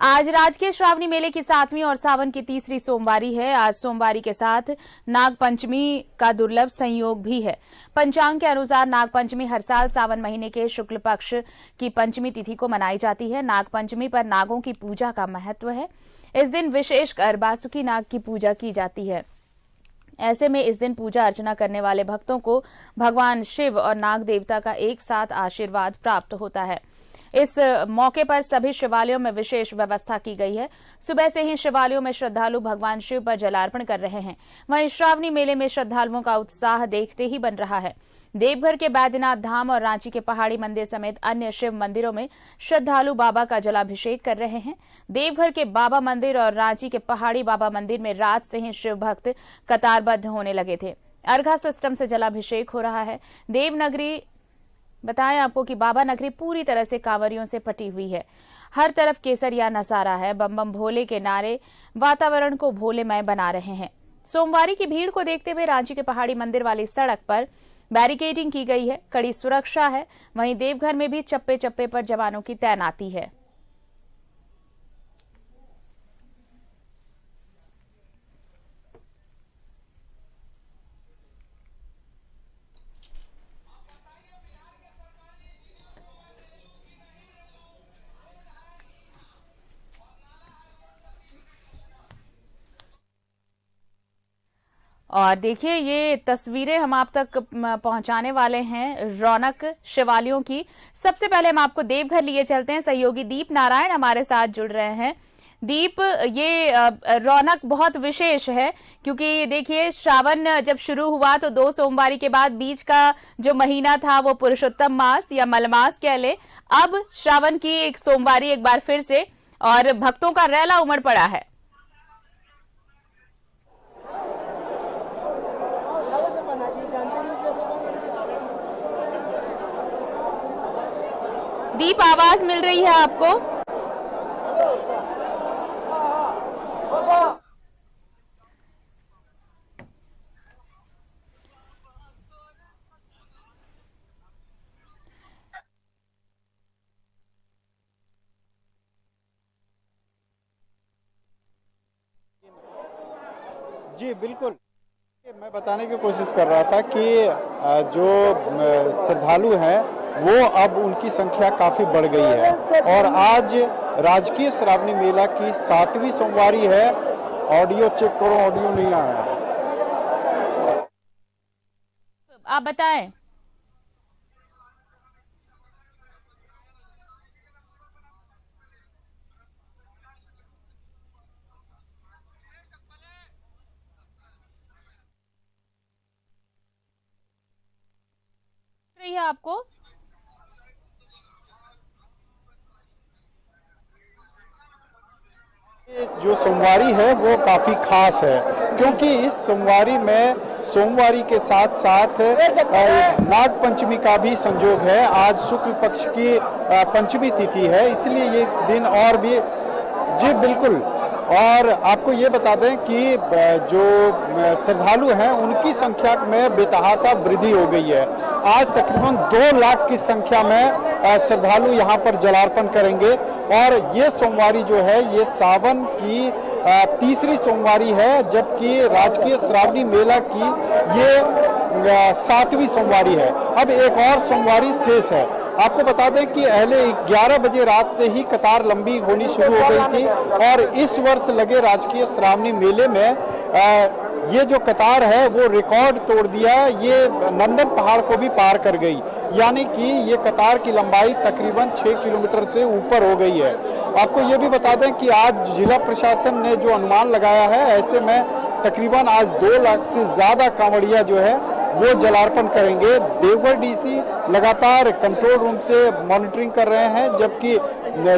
आज राजकीय श्रावणी मेले की 7वीं और सावन की तीसरी सोमवारी है। आज सोमवारी के साथ नाग पंचमी का दुर्लभ संयोग भी है। पंचांग के अनुसार नाग पंचमी हर साल सावन महीने के शुक्ल पक्ष की पंचमी तिथि को मनाई जाती है। नाग पंचमी पर नागों की पूजा का महत्व है। इस दिन विशेषकर बासुकी नाग की पूजा की जाती है। ऐसे में इस दिन पूजा अर्चना करने वाले भक्तों को भगवान शिव और नाग देवता का एक साथ आशीर्वाद प्राप्त होता है। इस मौके पर सभी शिवालयों में विशेष व्यवस्था की गई है। सुबह से ही शिवालयों में श्रद्धालु भगवान शिव पर जलार्पण कर रहे हैं। वहीं श्रावणी मेले में श्रद्धालुओं का उत्साह देखते ही बन रहा है। देवघर के बैद्यनाथ धाम और रांची के पहाड़ी मंदिर समेत अन्य शिव मंदिरों में श्रद्धालु बाबा का जलाभिषेक कर रहे हैं। देवघर के बाबा मंदिर और रांची के पहाड़ी बाबा मंदिर में रात से ही शिव भक्त कतारबद्ध होने लगे थे। अर्घा सिस्टम से जलाभिषेक हो रहा है। देवनगरी बताएं आपको कि बाबा नगरी पूरी तरह से कांवरियों से पटी हुई है। हर तरफ केसरिया नजारा है। बम बम भोले के नारे वातावरण को भोलेमय बना रहे हैं। सोमवारी की भीड़ को देखते हुए रांची के पहाड़ी मंदिर वाली सड़क पर बैरिकेडिंग की गई है। कड़ी सुरक्षा है। वहीं देवघर में भी चप्पे चप्पे पर जवानों की तैनाती है। और देखिए, ये तस्वीरें हम आप तक पहुंचाने वाले हैं रौनक शिवालयों की। सबसे पहले हम आपको देवघर लिए चलते हैं। सहयोगी दीप नारायण हमारे साथ जुड़ रहे हैं। दीप, ये रौनक बहुत विशेष है क्योंकि देखिए, श्रावण जब शुरू हुआ तो 2 सोमवारी के बाद बीच का जो महीना था वो पुरुषोत्तम मास या मलमास कह ले। अब श्रावण की एक सोमवारी एक बार फिर से, और भक्तों का रैला उमड़ पड़ा है। दीप, आवाज मिल रही है आपको? जी बिल्कुल, मैं बताने की कोशिश कर रहा था कि जो श्रद्धालु हैं वो अब उनकी संख्या काफी बढ़ गई है और आज राजकीय श्रावणी मेला की 7वीं सोमवारी है। ऑडियो चेक करो, ऑडियो नहीं आ रहा है। आप बताएं। रही है आपको? जो सोमवारी है वो काफी खास है क्योंकि इस सोमवारी में सोमवारी के साथ साथ नाग पंचमी का भी संयोग है। आज शुक्ल पक्ष की पंचमी तिथि है, इसलिए ये दिन और भी जी बिल्कुल। और आपको ये बता दें कि जो श्रद्धालु हैं उनकी संख्या में बेतहाशा वृद्धि हो गई है। आज तकरीबन 2 लाख की संख्या में श्रद्धालु यहाँ पर जलार्पण करेंगे और ये सोमवारी जो है ये सावन की तीसरी सोमवारी है, जबकि राजकीय श्रावणी मेला की ये 7वीं सोमवारी है। अब एक और सोमवारी शेष है। आपको बता दें कि पहले 11 बजे रात से ही कतार लंबी होनी शुरू हो गई थी और इस वर्ष लगे राजकीय श्रावणी मेले में ये जो कतार है वो रिकॉर्ड तोड़ दिया। ये नंदन पहाड़ को भी पार कर गई, यानी कि ये कतार की लंबाई तकरीबन 6 किलोमीटर से ऊपर हो गई है। आपको ये भी बता दें कि आज जिला प्रशासन ने जो अनुमान लगाया है, ऐसे में तकरीबन आज 2 लाख से ज्यादा कांवड़िया जो है वो जलार्पण करेंगे। देवघर डीसी लगातार कंट्रोल रूम से मॉनिटरिंग कर रहे हैं, जबकि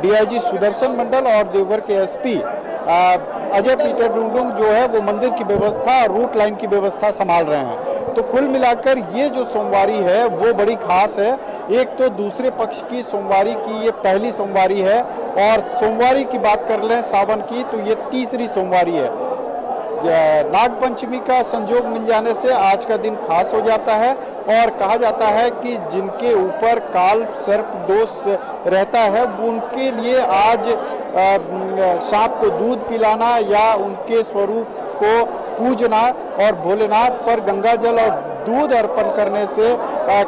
डीआईजी सुदर्शन मंडल और देवघर के एसपी अजय पीटर डुंगडुंग जो है वो मंदिर की व्यवस्था और रूट लाइन की व्यवस्था संभाल रहे हैं। तो कुल मिलाकर ये जो सोमवारी है वो बड़ी खास है। एक तो दूसरे पक्ष की सोमवारी की ये पहली सोमवारी है और सोमवारी की बात कर लें सावन की तो ये तीसरी सोमवारी है। नागपंचमी का संयोग मिल जाने से आज का दिन खास हो जाता है और कहा जाता है कि जिनके ऊपर काल सर्प दोष रहता है उनके लिए आज सांप को दूध पिलाना या उनके स्वरूप को पूजना और भोलेनाथ पर गंगा जल और दूध अर्पण करने से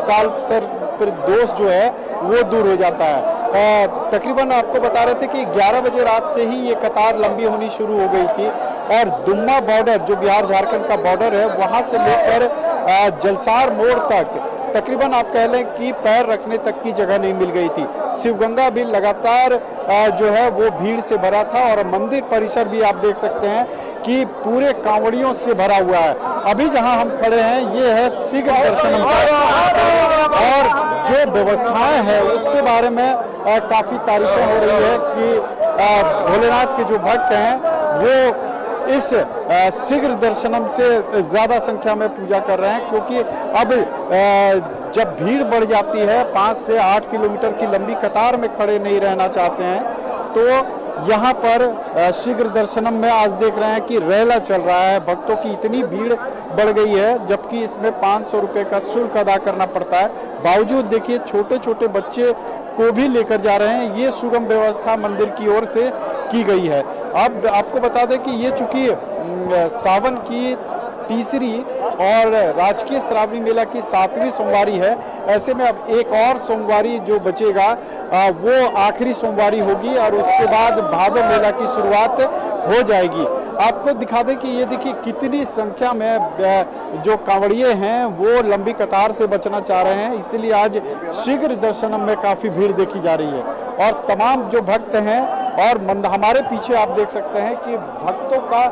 काल सर्प दोष जो है वो दूर हो जाता है। तकरीबन आपको बता रहे थे कि 11 बजे रात से ही ये कतार लंबी होनी शुरू हो गई थी और दुम्मा बॉर्डर जो बिहार झारखंड का बॉर्डर है वहां से लेकर जलसार मोड़ तक तकरीबन आप कह लें कि पैर रखने तक की जगह नहीं मिल गई थी। शिवगंगा भी लगातार जो है वो भीड़ से भरा था और मंदिर परिसर भी आप देख सकते हैं कि पूरे कांवड़ियों से भरा हुआ है। अभी जहां हम खड़े हैं ये है शीघ्र दर्शनम और जो व्यवस्थाएं हैं उसके बारे में काफी तारीफें हो रही है कि भोलेनाथ के जो भक्त हैं वो इस शीघ्र दर्शनम से ज्यादा संख्या में पूजा कर रहे हैं, क्योंकि अब जब भीड़ बढ़ जाती है 5 से 8 किलोमीटर की लंबी कतार में खड़े नहीं रहना चाहते हैं, तो यहाँ पर शीघ्र दर्शनम में आज देख रहे हैं कि रेला चल रहा है। भक्तों की इतनी भीड़ बढ़ गई है जबकि इसमें 500 रुपये का शुल्क अदा करना पड़ता है। बावजूद देखिए छोटे छोटे बच्चे को भी लेकर जा रहे हैं। ये सुगम व्यवस्था मंदिर की ओर से की गई है। अब आपको बता दें कि ये चूंकि सावन की तीसरी और राजकीय श्रावणी मेला की 7वीं सोमवारी है, ऐसे में अब एक और सोमवारी जो बचेगा वो आखिरी सोमवारी होगी और उसके बाद भादव मेला की शुरुआत हो जाएगी। आपको दिखा दें कि ये देखिए कितनी संख्या में जो कांवड़िए हैं वो लंबी कतार से बचना चाह रहे हैं, इसलिए आज शीघ्र दर्शनम में काफी भीड़ देखी जा रही है। और तमाम जो भक्त हैं और हमारे पीछे आप देख सकते हैं कि भक्तों का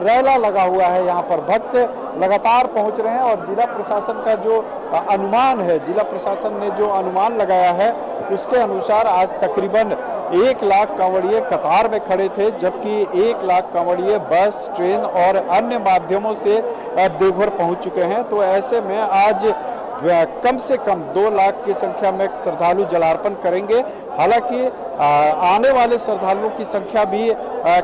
रैला लगा हुआ है। यहाँ पर भक्त लगातार पहुंच रहे हैं और जिला प्रशासन का जो अनुमान है, जिला प्रशासन ने जो अनुमान लगाया है उसके अनुसार आज तकरीबन 1 लाख कांवड़िए कतार में खड़े थे, जबकि 1 लाख कांवड़िए बस, ट्रेन और अन्य माध्यमों से देवघर पहुंच चुके हैं। तो ऐसे में आज कम से कम 2 लाख की संख्या में श्रद्धालु जलार्पण करेंगे। हालांकि आने वाले श्रद्धालुओं की संख्या भी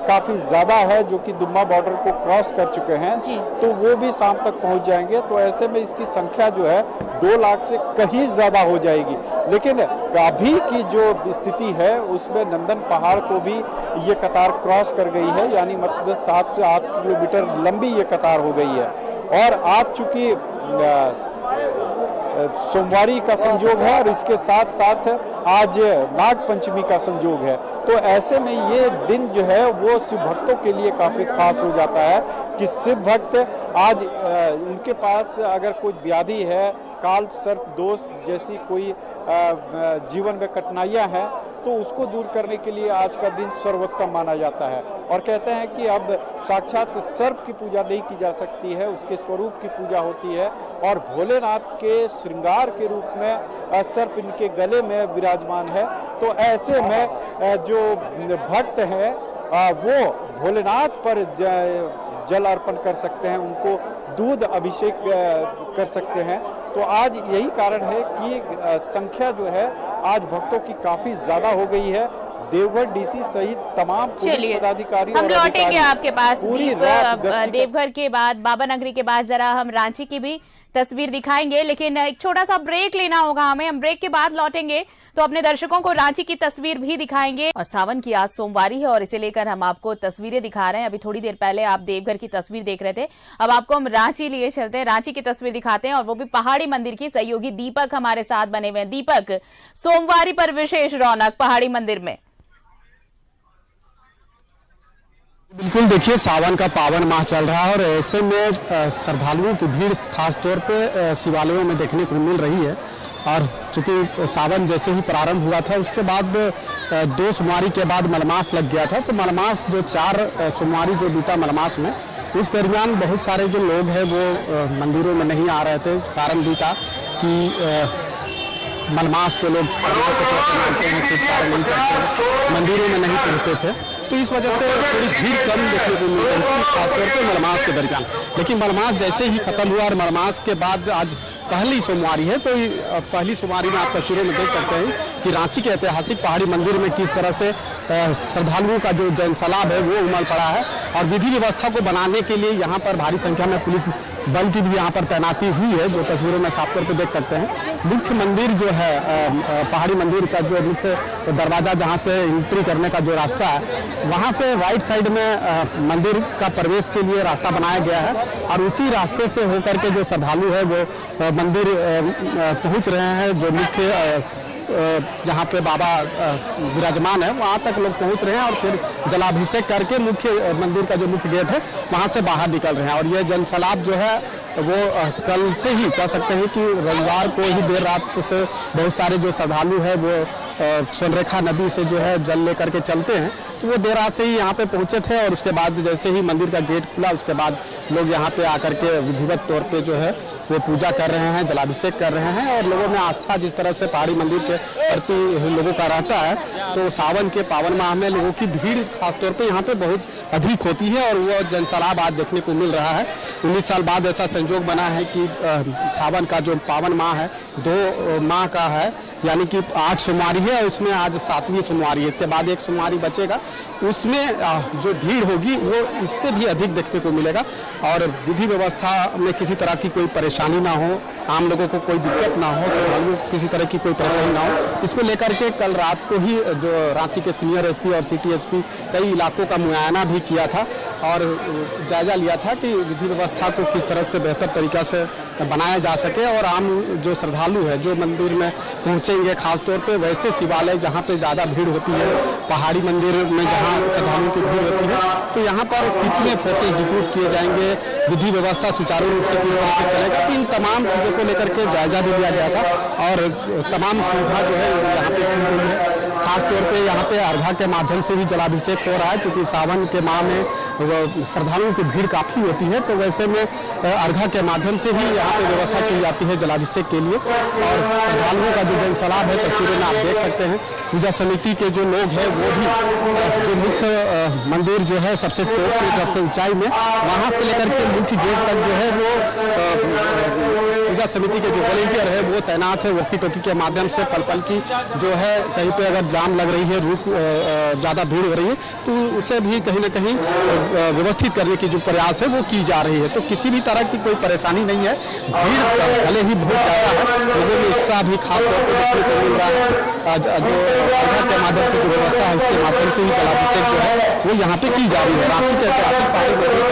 काफी ज्यादा है जो कि दुम्मा बॉर्डर को क्रॉस कर चुके हैं, तो वो भी शाम तक पहुंच जाएंगे। तो ऐसे में इसकी संख्या जो है 2 लाख से कहीं ज्यादा हो जाएगी। लेकिन अभी की जो स्थिति है उसमें नंदन पहाड़ को भी ये कतार क्रॉस कर गई है, यानी मतलब 7 से 8 किलोमीटर लंबी ये कतार हो गई है। और आज चूंकि सोमवारी का संयोग है और इसके साथ साथ आज नाग पंचमी का संयोग है, तो ऐसे में ये दिन जो है वो शिव भक्तों के लिए काफी खास हो जाता है कि शिव भक्त आज उनके पास अगर कोई व्याधि है, काल सर्प दोष जैसी कोई जीवन में कठिनाइयां हैं, तो उसको दूर करने के लिए आज का दिन सर्वोत्तम माना जाता है। और कहते हैं कि अब साक्षात सर्प की पूजा नहीं की जा सकती है, उसके स्वरूप की पूजा होती है और भोलेनाथ के श्रृंगार के रूप में सर्प इनके गले में विराजमान है। तो ऐसे में जो भक्त हैं वो भोलेनाथ पर जल अर्पण कर सकते हैं, उनको दूध अभिषेक कर सकते हैं। तो आज यही कारण है कि संख्या जो है आज भक्तों की काफी ज्यादा हो गई है। देवघर डीसी सहित तमाम पुलिस पदाधिकारी हम लौटेंगे आपके पास देवघर के बाद, बाबा नगरी के बाद जरा हम रांची की भी तस्वीर दिखाएंगे, लेकिन एक छोटा सा ब्रेक लेना होगा हमें। हम ब्रेक के बाद लौटेंगे तो अपने दर्शकों को रांची की तस्वीर भी दिखाएंगे। और सावन की आज सोमवारी है और इसे लेकर हम आपको तस्वीरें दिखा रहे हैं। अभी थोड़ी देर पहले आप देवघर की तस्वीर देख रहे थे, अब आपको हम रांची लिए चलते हैं, रांची की तस्वीर दिखाते हैं और वो भी पहाड़ी मंदिर की। सहयोगी दीपक हमारे साथ बने हुए हैं। दीपक, सोमवारी पर विशेष रौनक पहाड़ी मंदिर में। बिल्कुल, देखिए सावन का पावन माह चल रहा है और ऐसे में श्रद्धालुओं की भीड़ खासतौर पे शिवालयों में देखने को मिल रही है। और चूंकि सावन जैसे ही प्रारंभ हुआ था उसके बाद 2 सोमवारी के बाद मलमास लग गया था, तो मलमास जो 4 सोमवारी जो बीता मलमास में, उस दरमियान बहुत सारे जो लोग हैं वो मंदिरों में नहीं आ रहे थे। कारण भी था कि मलमास के लोग मंदिरों में नहीं पहुंचते थे, तो इस वजह से थोड़ी भीड़ कम देखने को मिल रही थी खासतौर पर मलमास के दरमियान। लेकिन मलमास जैसे ही खत्म हुआ और मलमास के बाद आज पहली सोमवारी है। तो पहली सोमवारी में आप तस्वीरों में देख सकते हैं कि रांची के ऐतिहासिक पहाड़ी मंदिर में किस तरह से श्रद्धालुओं का जो जनसैलाब है वो उमड़ पड़ा है और विधि व्यवस्था को बनाने के लिए यहाँ पर भारी संख्या में पुलिस बल की भी यहाँ पर तैनाती हुई है, जो तस्वीरों में साफ तौर पे देख सकते हैं। मुख्य मंदिर जो है पहाड़ी मंदिर का जो मुख्य दरवाजा जहाँ से एंट्री करने का जो रास्ता है, वहाँ से राइट साइड में मंदिर का प्रवेश के लिए रास्ता बनाया गया है और उसी रास्ते से होकर के जो श्रद्धालु है वो मंदिर पहुँच रहे हैं। जो मुख्य जहाँ पे बाबा विराजमान है वहाँ तक लोग पहुँच रहे हैं और फिर जलाभिषेक करके मुख्य मंदिर का जो मुख्य गेट है वहाँ से बाहर निकल रहे हैं। और ये जनसैलाब जो है वो कल से ही कह सकते हैं कि रविवार को ही देर रात से बहुत सारे जो श्रद्धालु है वो स्वर्णरेखा नदी से जो है जल लेकर के चलते हैं, तो वो देर रात से ही यहाँ पे पहुँचे थे और उसके बाद जैसे ही मंदिर का गेट खुला उसके बाद लोग यहाँ पे आकर के विधिवत तौर पे जो है वो पूजा कर रहे हैं, जलाभिषेक कर रहे हैं। और लोगों में आस्था जिस तरह से पहाड़ी मंदिर के प्रति लोगों का रहता है, तो सावन के पावन माह में लोगों की भीड़ खासतौर पे यहाँ पे बहुत अधिक होती है और वो जनसैलाब आज देखने को मिल रहा है। 19 साल बाद ऐसा संयोग बना है कि सावन का जो पावन माह है 2 माह का है, यानी कि 8 सोमवारी है और उसमें आज 7वीं सोमवारी है। इसके बाद 1 सोमवारी बचेगा, उसमें जो भीड़ होगी वो इससे भी अधिक देखने को मिलेगा और विधि व्यवस्था में किसी तरह की कोई परेशानी ना हो, आम लोगों को कोई दिक्कत ना हो, श्रद्धालुओं को किसी तरह की कोई परेशानी ना हो, इसको लेकर के कल रात को ही जो रांची के सीनियर एसपी और सिटी एसपी कई इलाकों का मुआयना भी किया था और जायजा लिया था कि विधि व्यवस्था को किस तरह से बेहतर तरीका से बनाया जा सके और आम जो श्रद्धालु है जो मंदिर में पहुंचेंगे, खासतौर पे वैसे शिवालय जहां पे ज़्यादा भीड़ होती है, पहाड़ी मंदिर में जहां श्रद्धालुओं की भीड़ होती है, तो यहां पर कितने फोर्सेज डिप्यूट किए जाएंगे, विधि व्यवस्था सुचारू रूप से किस तरह से चलेगा, तो इन तमाम चीज़ों को लेकर के जायजा भी लिया गया था और तमाम सुविधा जो है यहाँ पे की गई है। खासतौर पे यहाँ पे अर्घा के माध्यम से ही जलाभिषेक हो रहा है, क्योंकि सावन के माह में श्रद्धालुओं की भीड़ काफ़ी होती है, तो वैसे में अर्घा के माध्यम से ही यहाँ पे व्यवस्था की जाती है जलाभिषेक के लिए। और श्रद्धालुओं का जो जनसैलाब है तस्वीरों में आप देख सकते हैं, पूजा समिति के जो लोग हैं वो भी जो मुख्य मंदिर जो है सबसे टॉप में सबसे ऊंचाई में वहाँ से लेकर के मुख्य गेट तक जो है वो पूजा समिति के जो वॉलंटियर है वो तैनात है, वॉकी टॉकी के माध्यम से पल पल की जो है कहीं पे अगर जाम लग रही है, रुक ज़्यादा भीड़ हो रही है तो उसे भी कहीं ना कहीं व्यवस्थित करने की जो प्रयास है वो की जा रही है। तो किसी भी तरह की कोई परेशानी नहीं है, भीड़ भले ही बहुत ज़्यादा है, लोगों में उत्साह भी खास तौर पर देखने को मिल रहा है। जो अर्घा के माध्यम से जो व्यवस्था है उसके माध्यम से ही जलाभिषेक जो है वो यहाँ पे की जा रही है। रांची के ऐतिहासिक पहाड़ी मंदिर का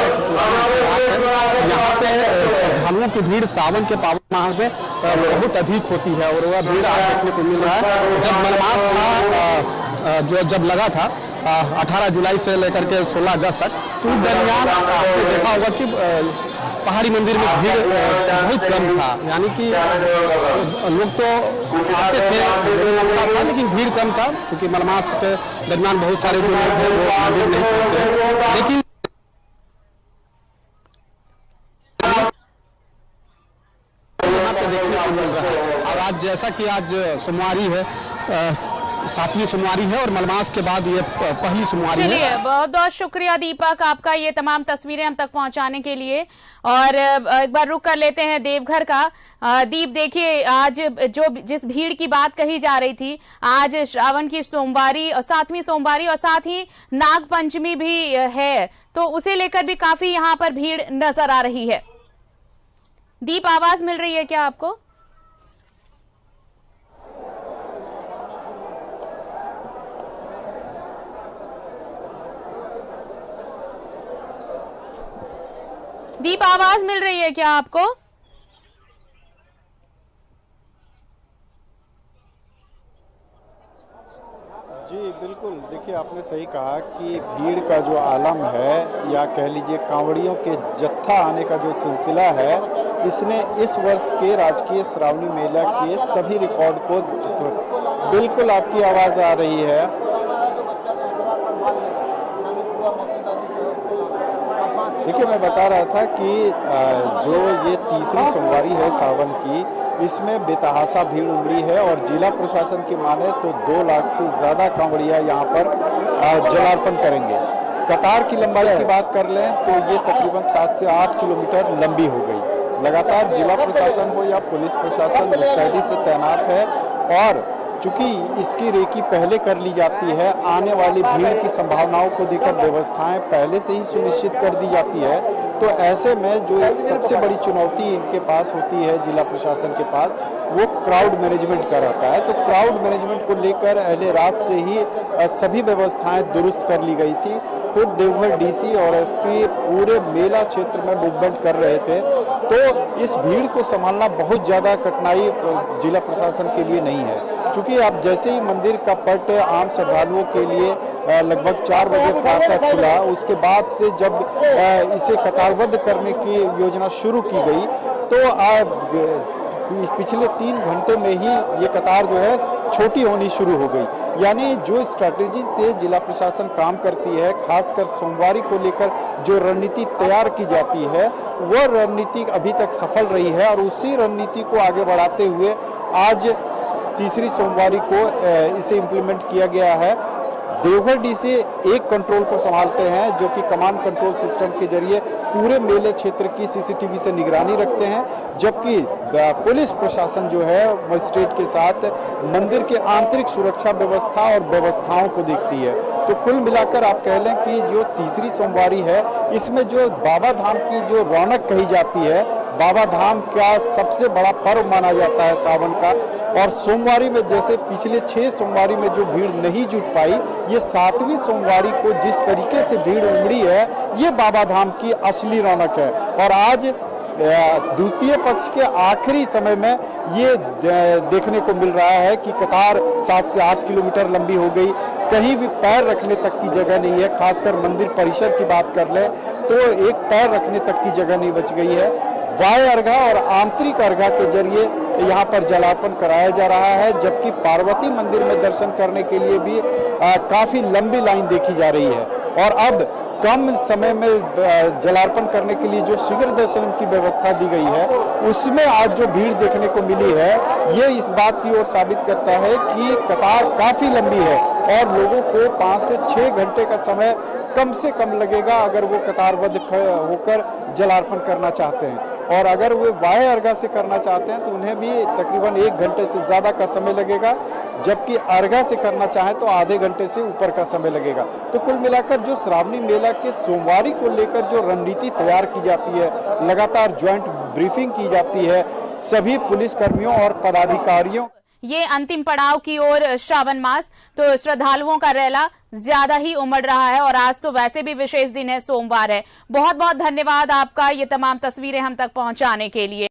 यहाँ पे श्रद्धालुओं की भीड़ सावन के पावन माह में बहुत अधिक होती है और वह भीड़ आज देखने को मिल रहा है। जब मलमास था जो जब लगा था 18 जुलाई से लेकर के 16 अगस्त तक, तो उस दरमियान आपने देखा होगा कि पहाड़ी मंदिर में भीड़ बहुत कम था, यानी कि लोग तो आते थे था लेकिन भीड़ कम था, क्योंकि मलमास के दरमियान बहुत सारे जो लोग हैं वो मंदिर नहीं पहुंचे। लेकिन देखने को मिल रहा है और आज जैसा कि आज सोमवारी है, 7वीं सोमवारी है और मलमास के बाद ये पहली सोमवारी है। चलिए, बहुत बहुत शुक्रिया दीपक आपका ये तमाम तस्वीरें हम तक पहुंचाने के लिए। और एक बार रुक कर लेते हैं देवघर का। दीप, देखिए आज जिस भीड़ की बात कही जा रही थी, आज श्रावण की सोमवारी और 7वीं सोमवारी और साथ ही नाग पंचमी भी है, तो उसे लेकर भी काफी यहाँ पर भीड़ नजर आ रही है। दीप, आवाज मिल रही है क्या आपको? दीप, आवाज मिल रही है क्या आपको? जी बिल्कुल, देखिए आपने सही कहा कि भीड़ का जो आलम है या कह लीजिए कांवड़ियों के जत्था आने का जो सिलसिला है, इसने इस वर्ष के राजकीय श्रावणी मेला के सभी रिकॉर्ड को बिल्कुल आपकी आवाज़ आ रही है। देखिए मैं बता रहा था कि जो ये तीसरी सोमवारी है सावन की, इसमें बेतहासा भीड़ उमड़ी है और जिला प्रशासन की माने तो 2 लाख से ज़्यादा कांवड़िया यहाँ पर जलार्पण करेंगे। कतार की लंबाई की बात कर लें तो ये तकरीबन 7 से 8 किलोमीटर लंबी हो गई। लगातार जिला प्रशासन हो या पुलिस प्रशासन मुस्तैदी से तैनात है और चूंकि इसकी रेकी पहले कर ली जाती है, आने वाली भीड़ की संभावनाओं को देखकर व्यवस्थाएं पहले से ही सुनिश्चित कर दी जाती है। तो ऐसे में जो एक सबसे बड़ी चुनौती इनके पास होती है, जिला प्रशासन के पास, वो क्राउड मैनेजमेंट का रहता है। तो क्राउड मैनेजमेंट को लेकर पहले रात से ही सभी व्यवस्थाएं दुरुस्त कर ली गई थी। खुद देवघर डीसी और एसपी पूरे मेला क्षेत्र में मूवमेंट कर रहे थे। तो इस भीड़ को संभालना बहुत ज़्यादा कठिनाई जिला प्रशासन के लिए नहीं है, क्योंकि अब जैसे ही मंदिर का पट आम श्रद्धालुओं के लिए लगभग 4 बजे प्रातः खुला, उसके बाद से जब इसे कतारबद्ध करने की योजना शुरू की गई तो पिछले 3 घंटे में ही ये कतार जो है छोटी होनी शुरू हो गई। यानी जो स्ट्रैटेजी से जिला प्रशासन काम करती है, खासकर सोमवारी को लेकर जो रणनीति तैयार की जाती है, वह रणनीति अभी तक सफल रही है और उसी रणनीति को आगे बढ़ाते हुए आज तीसरी सोमवारी को इसे इम्प्लीमेंट किया गया है। देवघर डीसी एक कंट्रोल को संभालते हैं, जो कि कमांड कंट्रोल सिस्टम के जरिए पूरे मेले क्षेत्र की सीसीटीवी से निगरानी रखते हैं, जबकि पुलिस प्रशासन जो है मजिस्ट्रेट के साथ मंदिर के आंतरिक सुरक्षा व्यवस्था और व्यवस्थाओं को देखती है। तो कुल मिलाकर आप कह लें कि जो तीसरी सोमवारी है, इसमें जो बाबा धाम की जो रौनक कही जाती है, बाबा धाम का सबसे बड़ा पर्व माना जाता है सावन का, और सोमवारी में जैसे पिछले 6 सोमवारी में जो भीड़ नहीं जुट पाई, ये 7वीं सोमवारी को जिस तरीके से भीड़ उमड़ी है, ये बाबा धाम की असली रौनक है। और आज द्वितीय पक्ष के आखिरी समय में ये देखने को मिल रहा है कि कतार 7 से 8 किलोमीटर लंबी हो गई, कहीं भी पैर रखने तक की जगह नहीं है। खासकर मंदिर परिसर की बात कर ले तो एक पैर रखने तक की जगह नहीं बच गई है। वाय अर्घा और आंतरिक अर्घा के जरिए यहाँ पर जलार्पण कराया जा रहा है, जबकि पार्वती मंदिर में दर्शन करने के लिए भी काफी लंबी लाइन देखी जा रही है। और अब कम समय में जलार्पण करने के लिए जो शीघ्र दर्शन की व्यवस्था दी गई है, उसमें आज जो भीड़ देखने को मिली है, ये इस बात की ओर साबित करता है कि कतार काफी लंबी है और लोगों को 5 से 6 घंटे का समय कम से कम लगेगा अगर वो कतारबद्ध होकर जलार्पण करना चाहते हैं। और अगर वे वाय अर्घा से करना चाहते हैं तो उन्हें भी तकरीबन 1 घंटे से ज़्यादा का समय लगेगा, जबकि अर्घा से करना चाहें तो आधे घंटे से ऊपर का समय लगेगा। तो कुल मिलाकर जो श्रावणी मेला के सोमवारी को लेकर जो रणनीति तैयार की जाती है, लगातार ज्वाइंट ब्रीफिंग की जाती है सभी पुलिसकर्मियों और पदाधिकारियों। ये अंतिम पड़ाव की ओर श्रावण मास, तो श्रद्धालुओं का रैला ज्यादा ही उमड़ रहा है और आज तो वैसे भी विशेष दिन है, सोमवार है। बहुत बहुत धन्यवाद आपका ये तमाम तस्वीरें हम तक पहुंचाने के लिए।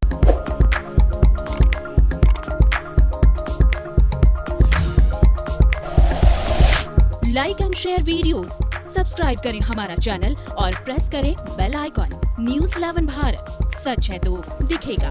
Like and share videos, subscribe करें हमारा चैनल और प्रेस करें बेल आइकॉन। न्यूज़ 11 भारत, सच है तो दिखेगा।